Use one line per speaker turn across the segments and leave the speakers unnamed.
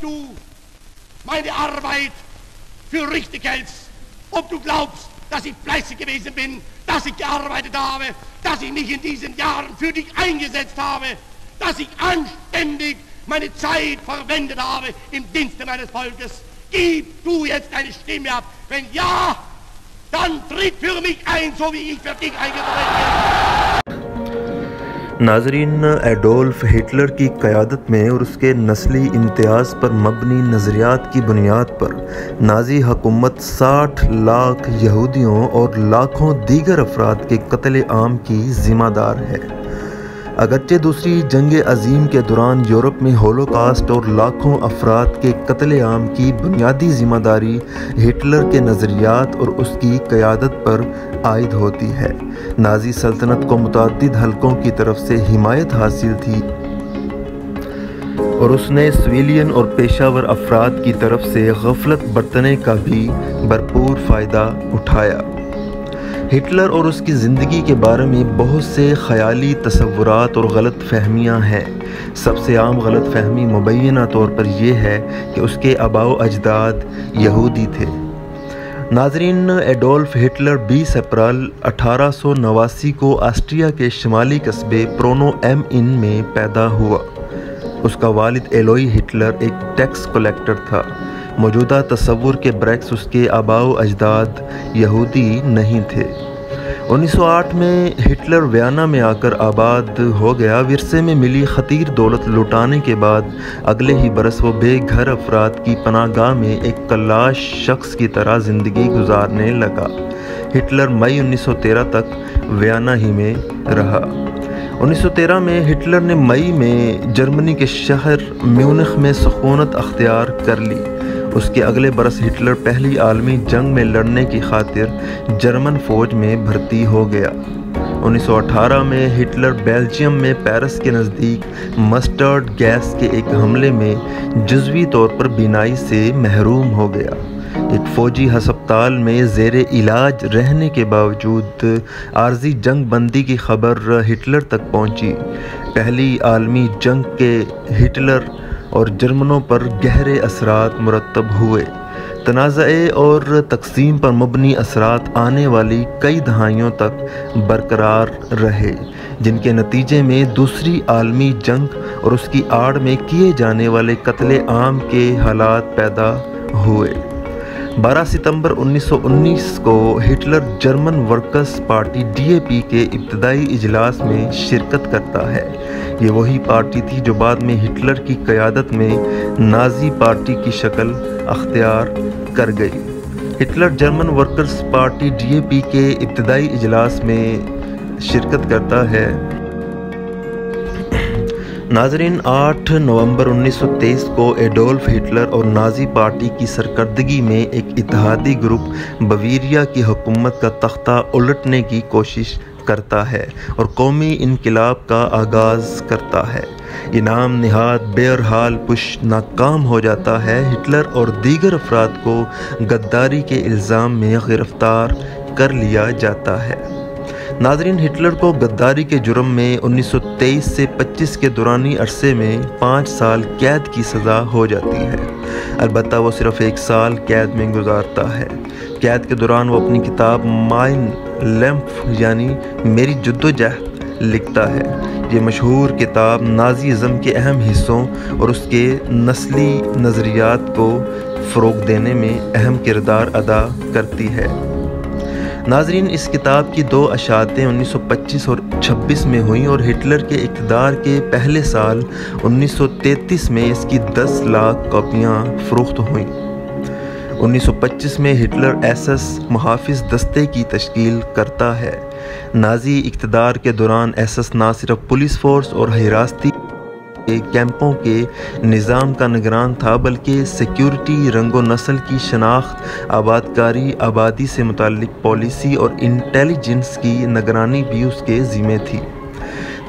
du meine Arbeit für richtig hältst, ob du glaubst, dass ich fleißig gewesen bin, dass ich gearbeitet habe, dass ich mich in diesen Jahren für dich eingesetzt habe, dass ich anständig meine Zeit verwendet habe im Dienste meines Volkes. Gib du jetzt deine Stimme ab. Wenn ja, dann tritt für mich ein, so wie ich für dich eingetreten bin.
ناظرین، Adolf Hitler کی قیادت میں اور اس کے نسلی امتیاز پر مبنی نظریات کی بنیاد پر نازی حکومت 60 لاکھ یہودیوں اور لاکھوں دیگر افراد کے قتل عام کی ذمہ دار ہے۔ اگرچہ دوسری جنگ عظیم کے دوران یورپ میں ہولوکاسٹ اور لاکھوں افراد کے قتل عام کی بنیادی ذمہ داری ہٹلر کے نظریات اور اس کی قیادت پر عائد ہوتی ہے، نازی سلطنت کو متعدد حلقوں کی طرف سے حمایت حاصل تھی اور اس نے سویلین اور پیشہ ور افراد کی طرف سے غفلت برتنے کا بھی بھرپور فائدہ اٹھایا۔ ہٹلر اور اس کی زندگی کے بارے میں بہت سے خیالی تصورات اور غلط فہمیاں ہیں۔ سب سے عام غلط فہمی مبینہ طور پر یہ ہے کہ اس کے آباء و اجداد یہودی تھے۔ ناظرین، ایڈولف ہٹلر 20 اپریل 1889 کو آسٹریا کے شمالی قصبے پرونو ایم ان میں پیدا ہوا۔ اس کا والد ایلوئی ہٹلر ایک ٹیکس کلیکٹر تھا۔ موجودہ تصور کے برعکس اس کے آباء و اجداد یہودی نہیں تھے۔ 1908 میں ہٹلر ویانا میں آ کر آباد ہو گیا۔ ورثے میں ملی خطیر دولت لوٹانے کے بعد اگلے ہی برس وہ بے گھر افراد کی پناہ گاہ میں ایک کلاش شخص کی طرح زندگی گزارنے لگا۔ ہٹلر مئی 1913 تک ویانا ہی میں رہا۔ 1913 میں ہٹلر نے مئی میں جرمنی کے شہر میونخ میں سکونت اختیار کر لی۔ اس کے اگلے برس ہٹلر پہلی عالمی جنگ میں لڑنے کی خاطر جرمن فوج میں بھرتی ہو گیا۔ 1918 میں ہٹلر بیلجیم میں پیرس کے نزدیک مسٹرڈ گیس کے ایک حملے میں جزوی طور پر بینائی سے محروم ہو گیا۔ ایک فوجی ہسپتال میں زیر علاج رہنے کے باوجود عارضی جنگ بندی کی خبر ہٹلر تک پہنچی۔ پہلی عالمی جنگ کے ہٹلر اور جرمنوں پر گہرے اثرات مرتب ہوئے۔ تنازع اور تقسیم پر مبنی اثرات آنے والی کئی دہائیوں تک برقرار رہے، جن کے نتیجے میں دوسری عالمی جنگ اور اس کی آڑ میں کیے جانے والے قتل عام کے حالات پیدا ہوئے۔ 12 ستمبر 1919 کو Hitler German workers party DAP کے ابتدائی اجلاس میں شرکت کرتا ہے۔ یہ وہی پارٹی تھی جو بعد میں ہٹلر کی قیادت میں نازی پارٹی کی شکل اختیار کر گئی۔ Hitler German workers party DAP کے ابتدائی اجلاس میں شرکت کرتا ہے۔ ناظرین، 8 نومبر 1923 کو ایڈولف ہٹلر اور نازی پارٹی کی سرکردگی میں ایک اتحادی گروپ بویریا کی حکومت کا تختہ الٹنے کی کوشش کرتا ہے اور قومی انقلاب کا آغاز کرتا ہے۔ یہ نام نہاد بہرحال پش ناکام ہو جاتا ہے۔ ہٹلر اور دیگر افراد کو غداری کے الزام میں گرفتار کر لیا جاتا ہے۔ ناظرین، ہٹلر کو غداری کے جرم میں 1923 سے 25 کے دورانی عرصے میں 5 سال قید کی سزا ہو جاتی ہے۔ البتہ وہ صرف 1 سال قید میں گزارتا ہے۔ قید کے دوران وہ اپنی کتاب مائن لیمف یعنی میری جدوجہد لکھتا ہے۔ یہ مشہور کتاب نازیزم کے اہم حصوں اور اس کے نسلی نظریات کو فروغ دینے میں اہم کردار ادا کرتی ہے۔ ناظرین، اس کتاب کی 2 اشاعتیں 1925 اور 26 میں ہوئیں اور ہٹلر کے اقتدار کے پہلے سال 1933 میں اس کی 10 لاکھ کاپیاں فروخت ہوئیں۔ 1925 میں ہٹلر ایسس محافظ دستے کی تشکیل کرتا ہے۔ نازی اقتدار کے دوران ایسس نہ صرف پولیس فورس اور حراستی کیمپوں کے نظام کا نگران تھا بلکہ سیکیورٹی، رنگ و نسل کی شناخت، آبادکاری، آبادی سے متعلق پالیسی اور انٹیلیجنس کی نگرانی بھی اس کے ذمہ تھی۔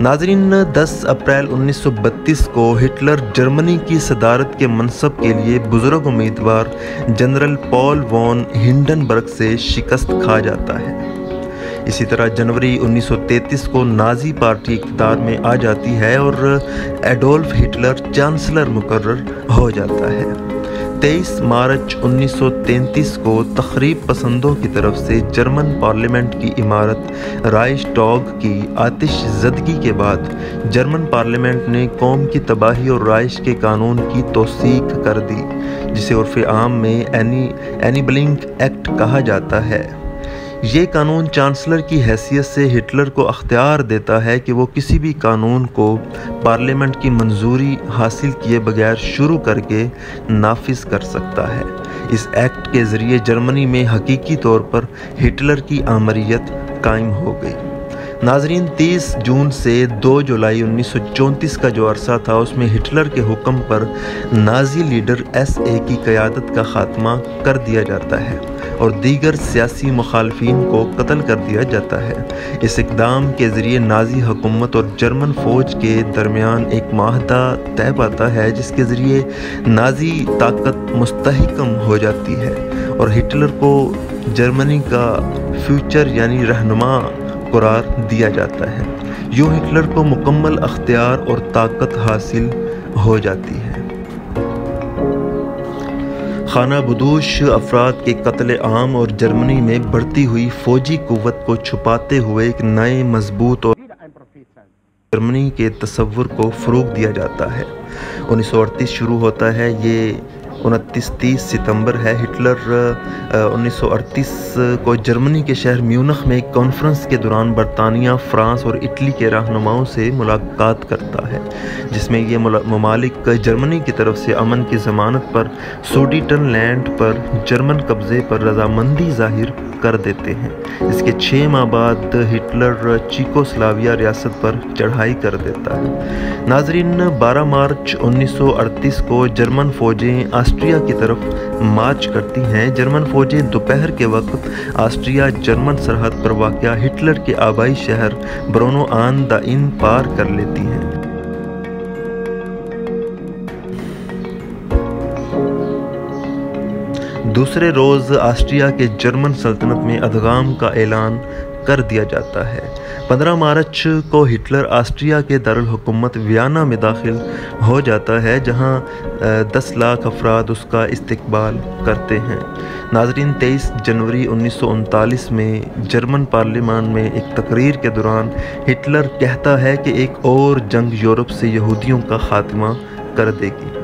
ناظرین، 10 اپریل 1932 کو ہٹلر جرمنی کی صدارت کے منصب کے لیے بزرگ امیدوار جنرل پال وان ہنڈنبرگ سے شکست کھا جاتا ہے۔ اسی طرح جنوری 1933 کو نازی پارٹی اقتدار میں آ جاتی ہے اور ایڈولف ہٹلر چانسلر مقرر ہو جاتا ہے۔ 23 مارچ 1933 کو تخریب پسندوں کی طرف سے جرمن پارلیمنٹ کی عمارت رائش ٹاگ کی آتش زدگی کے بعد جرمن پارلیمنٹ نے قوم کی تباہی اور رائش کے قانون کی توثیق کر دی، جسے عرف عام میں اینیبلنگ ایکٹ کہا جاتا ہے۔ یہ قانون چانسلر کی حیثیت سے ہٹلر کو اختیار دیتا ہے کہ وہ کسی بھی قانون کو پارلیمنٹ کی منظوری حاصل کیے بغیر شروع کر کے نافذ کر سکتا ہے۔ اس ایکٹ کے ذریعے جرمنی میں حقیقی طور پر ہٹلر کی آمریت قائم ہو گئی۔ ناظرین، 30 جون سے 2 جولائی 1934 کا جو عرصہ تھا اس میں ہٹلر کے حکم پر نازی لیڈر SA کی قیادت کا خاتمہ کر دیا جاتا ہے اور دیگر سیاسی مخالفین کو قتل کر دیا جاتا ہے۔ اس اقدام کے ذریعے نازی حکومت اور جرمن فوج کے درمیان ایک معاہدہ طے پاتا ہے جس کے ذریعے نازی طاقت مستحکم ہو جاتی ہے اور ہٹلر کو جرمنی کا فیوچر یعنی رہنما قرار دیا جاتا ہے۔ یوں ہٹلر کو مکمل اختیار اور طاقت حاصل ہو جاتی ہے۔ خانہ بدوش افراد کے قتل عام اور جرمنی میں بڑھتی ہوئی فوجی قوت کو چھپاتے ہوئے ایک نئے مضبوط اور جرمنی کے تصور کو فروغ دیا جاتا ہے۔ 1938 شروع ہوتا ہے، یہ 29-30 ستمبر ہے۔ ہٹلر 1938 کو جرمنی کے شہر میونخ میں ایک کانفرنس کے دوران برطانیہ، فرانس اور اٹلی کے رہنماؤں سے ملاقات کرتا ہے، جس میں یہ ممالک جرمنی کی طرف سے امن کی ضمانت پر سوڈیٹن لینڈ پر جرمن قبضے پر رضامندی ظاہر کر دیتے ہیں۔ اس کے 6 ماہ بعد ہٹلر چیکوسلاویا ریاست پر چڑھائی کر دیتا ہے۔ ناظرین، 12 مارچ 1938 کو جرمن فوجیں آسٹریا کی طرف مارچ کرتی ہیں۔ جرمن فوجیں دوپہر کے وقت آسٹریا جرمن سرحد پر واقع ہٹلر کے آبائی شہر برونو آن دا ان پار کر لیتی ہیں۔ دوسرے روز آسٹریا کے جرمن سلطنت میں ادغام کا اعلان کر دیا جاتا ہے۔ 15 مارچ کو ہٹلر آسٹریا کے دارالحکومت ویانا میں داخل ہو جاتا ہے، جہاں 10 لاکھ افراد اس کا استقبال کرتے ہیں۔ ناظرین، 23 جنوری 1939 میں جرمن پارلیمان میں ایک تقریر کے دوران ہٹلر کہتا ہے کہ ایک اور جنگ یورپ سے یہودیوں کا خاتمہ کر دے گی۔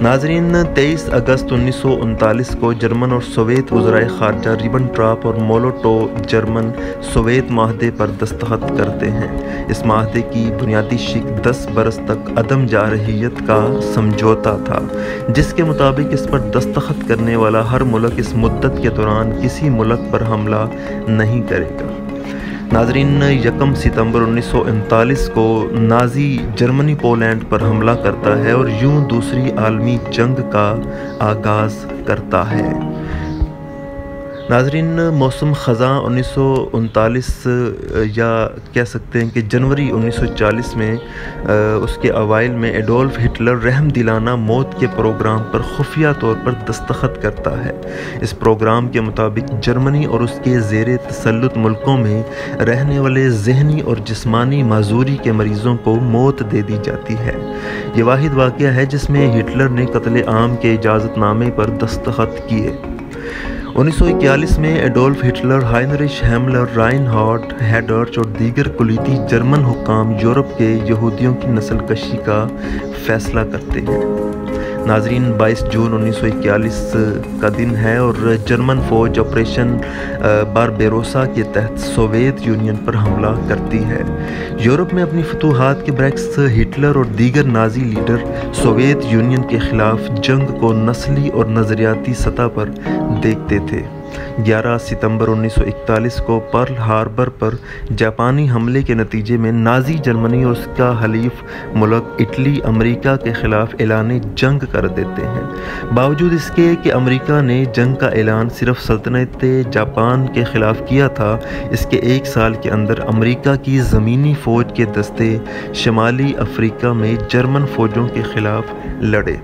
ناظرین، 23 اگست 1939 کو جرمن اور سوویت وزرائے خارجہ ریبنٹراپ اور مولوٹو جرمن سوویت معاہدے پر دستخط کرتے ہیں۔ اس معاہدے کی بنیادی شق 10 برس تک عدم جارحیت کا سمجھوتا تھا، جس کے مطابق اس پر دستخط کرنے والا ہر ملک اس مدت کے دوران کسی ملک پر حملہ نہیں کرے گا۔ ناظرین، 1 ستمبر 1939 کو نازی جرمنی پولینڈ پر حملہ کرتا ہے اور یوں دوسری عالمی جنگ کا آغاز کرتا ہے۔ ناظرین، موسم خزاں 1939 یا کہہ سکتے ہیں کہ جنوری 1940 میں اس کے اوائل میں ایڈولف ہٹلر رحم دلانہ موت کے پروگرام پر خفیہ طور پر دستخط کرتا ہے۔ اس پروگرام کے مطابق جرمنی اور اس کے زیر تسلط ملکوں میں رہنے والے ذہنی اور جسمانی معذوری کے مریضوں کو موت دے دی جاتی ہے۔ یہ واحد واقعہ ہے جس میں ہٹلر نے قتل عام کے اجازت نامے پر دستخط کیے۔ 1941 میں ایڈولف ہٹلر، ہائنرش ہیملر، رائنہارڈ ہیڈرچ اور دیگر کلیتی جرمن حکام یورپ کے یہودیوں کی نسل کشی کا فیصلہ کرتے ہیں۔ ناظرین، 22 جون 1941 کا دن ہے اور جرمن فوج آپریشن باربیروسا کے تحت سوویت یونین پر حملہ کرتی ہے۔ یورپ میں اپنی فتوحات کے برعکس ہٹلر اور دیگر نازی لیڈر سوویت یونین کے خلاف جنگ کو نسلی اور نظریاتی سطح پر دیکھتے تھے۔ 11 ستمبر 1941 کو پرل ہاربر پر جاپانی حملے کے نتیجے میں نازی جرمنی اور اس کا حلیف ملک اٹلی امریکہ کے خلاف اعلان جنگ کر دیتے ہیں۔ باوجود اس کے کہ امریکہ نے جنگ کا اعلان صرف سلطنت جاپان کے خلاف کیا تھا، اس کے 1 سال کے اندر امریکہ کی زمینی فوج کے دستے شمالی افریقہ میں جرمن فوجوں کے خلاف لڑے۔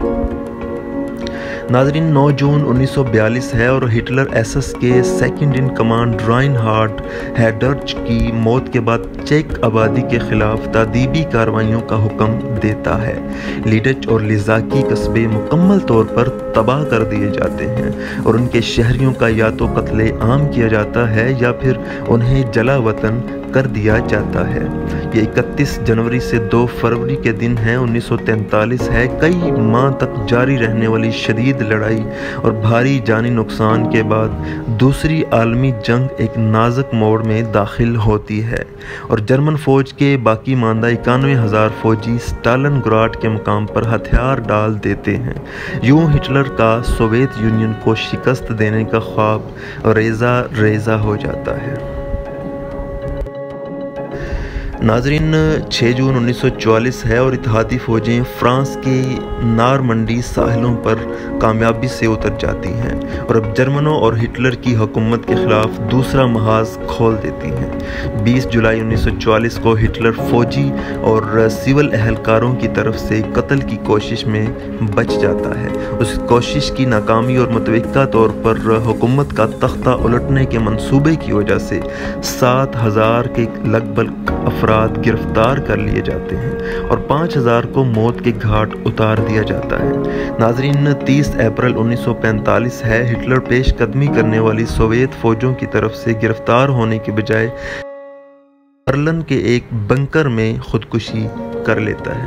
ناظرین 9 جون 1942 ہے اور ہٹلر ایسس کے سیکنڈ ان کمانڈ راینہارڈ ہیڈرچ کی موت کے بعد چیک آبادی کے خلاف تادیبی کارروائیوں کا حکم دیتا ہے۔ لیڈچ اور لیزاکی قصبے مکمل طور پر تباہ کر دیے جاتے ہیں اور ان کے شہریوں کا یا تو قتل عام کیا جاتا ہے یا پھر انہیں جلا وطن کر دیا جاتا ہے۔ یہ 31 جنوری سے 2 فروری کے دن ہے 1943 ہے۔ کئی ماہ تک جاری رہنے والی شدید لڑائی اور بھاری جانی نقصان کے بعد دوسری عالمی جنگ ایک نازک موڑ میں داخل ہوتی ہے اور جرمن فوج کے باقی ماندہ 91,000 فوجی سٹالن گراڈ کے مقام پر ہتھیار ڈال دیتے ہیں۔ یوں ہٹلر کا سوویت یونین کو شکست دینے کا خواب ریزہ ریزہ ہو جاتا ہے۔ ناظرین 6 جون 1944 ہے اور اتحادی فوجیں فرانس کی نارمنڈی ساحلوں پر کامیابی سے اتر جاتی ہیں اور اب جرمنوں اور ہٹلر کی حکومت کے خلاف دوسرا محاذ کھول دیتی ہیں۔ 20 جولائی 1944 کو ہٹلر فوجی اور سول اہلکاروں کی طرف سے قتل کی کوشش میں بچ جاتا ہے۔ اس کوشش کی ناکامی اور متوقع طور پر حکومت کا تختہ الٹنے کے منصوبے کی وجہ سے 7,000 کے لگ بھگ افراد گرفتار کر لیے جاتے ہیں اور 5,000 کو موت کے گھاٹ اتار دیا جاتا ہے۔ ناظرین 30 اپریل 1945 ہے۔ ہٹلر پیش قدمی کرنے والی سوویت فوجوں کی طرف سے گرفتار ہونے کے بجائے برلن کے ایک بنکر میں خودکشی کر لیتا ہے۔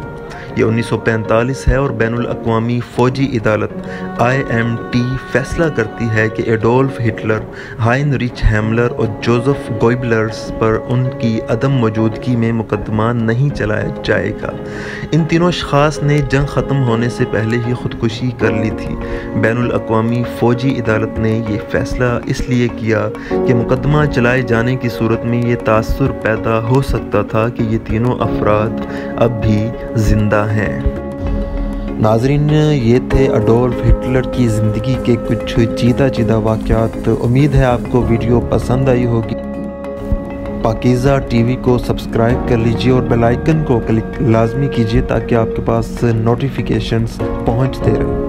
یہ 1945 ہے اور بین الاقوامی فوجی عدالت IMT فیصلہ کرتی ہے کہ ایڈولف ہٹلر، ہائنریچ ہیملر اور جوزف گوئبلز پر ان کی عدم موجودگی میں مقدمہ نہیں چلایا جائے گا۔ ان تینوں اشخاص نے جنگ ختم ہونے سے پہلے ہی خودکشی کر لی تھی۔ بین الاقوامی فوجی عدالت نے یہ فیصلہ اس لیے کیا کہ مقدمہ چلائے جانے کی صورت میں یہ تاثر پیدا ہو سکتا تھا کہ یہ تینوں افراد اب بھی زندہ ہیں۔ ناظرین یہ تھے اڈولف ہٹلر کی زندگی کے کچھ چیدہ واقعات۔ امید ہے آپ کو ویڈیو پسند آئی ہوگی۔ پاکیزہ ٹی وی کو سبسکرائب کر لیجئے اور بیل آئیکن کو کلک لازمی کیجئے تاکہ آپ کے پاس نوٹیفیکیشنز پہنچتے رہیں۔